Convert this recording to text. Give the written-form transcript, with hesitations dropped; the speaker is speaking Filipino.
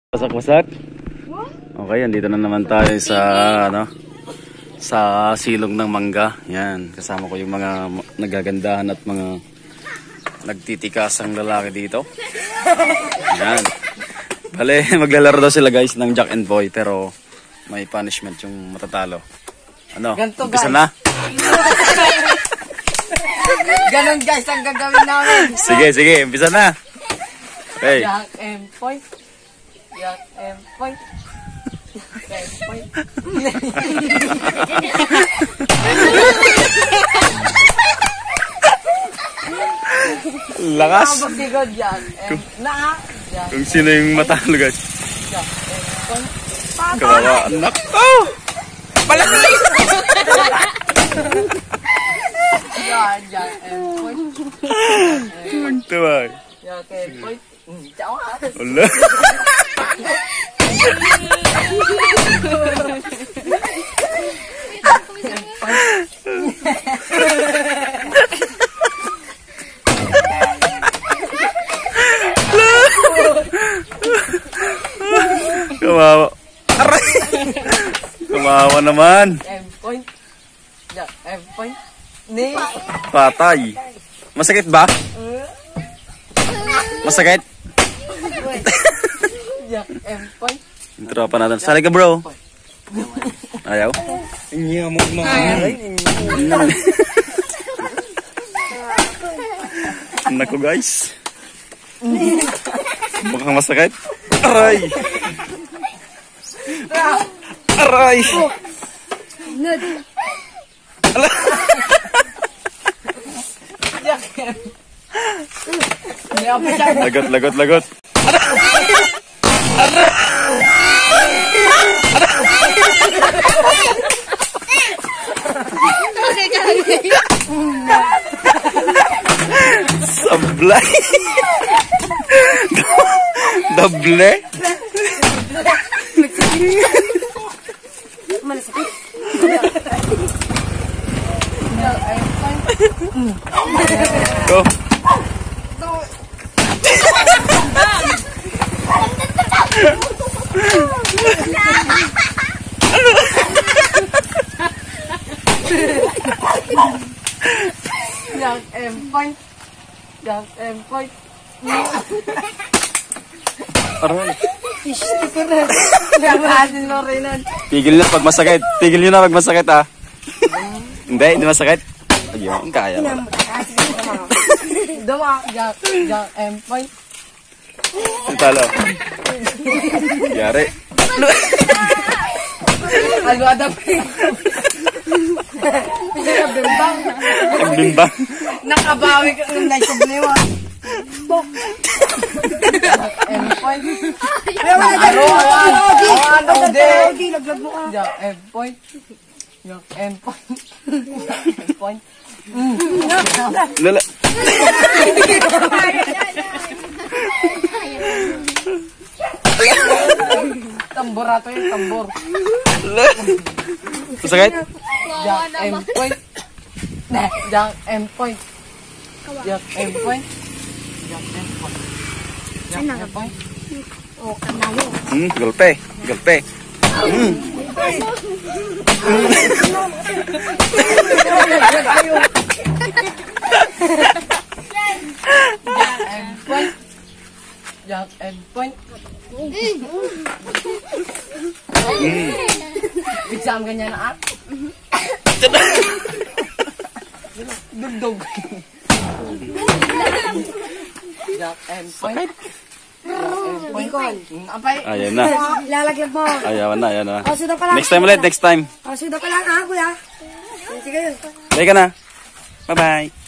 Wasak-wasak. Okay, andito na naman tayo sa sa silong ng mangga. Yan, kasama ko yung mga nagagandahan at mga nagtitikasang lalaki dito. Yan. Bale, maglalaro daw sila guys ng Jack and Boy, pero may punishment yung matatalo. Ano? Ganto, umpisa guys. Na? Ganon guys ang gagawin namin. Sige, umpisa na. Okay. Jack and Boy. Jack and Boy. Jack and Boy. Lakas. Nakapagsigod Jack and Jack Kung sino yung matalo guys. and Boy. Kawawa anak. Oh! Palaki! Jack and Boy. Tuwa. Jack and Boy. Jawas. Wala. Kawawa. Aray! Kawawa naman. Point. Jack and Point. Ni. Patay. Masakit ba? Masakit? Jack and Point. Yung tropa natin. Sali ka bro. Ayaw? Iya mo Naku guys. Mukhang masakit. Aray! Aray! Jack and Lagot. Sablay. Doble. Go. Jack and Point. Jack and Point. Aray. Gamasin mo rin nun. Tigil na pag masakit. Tigil nyo na pag masakit ah. Hindi masakit. Ayun, kaya mo. Duma. Jack and Point. Talo. Yari. Alwada pa rin. Bimbang. Bimbang. Nakabawi ka nung naikubliwa. Jack and Point. Awan. Jack and Point. Jack and Point. Point. Lala. Tambor ato yung tambor. Masakit? Jack and Point. Jack and Point. Jack and Point. Jack and Point. Jack and Point. Gulpe. Jack and Point. Jack and Point. Bigsam ganyan na at. Dugdog. Jack and Point. Apay. Ayan na. Lalagyan mo. Ayaw na. O, sudo ka lang. Next time ulit, next time. O, sudo ka lang, kuya. Sige yun. Bye ka na. Bye-bye.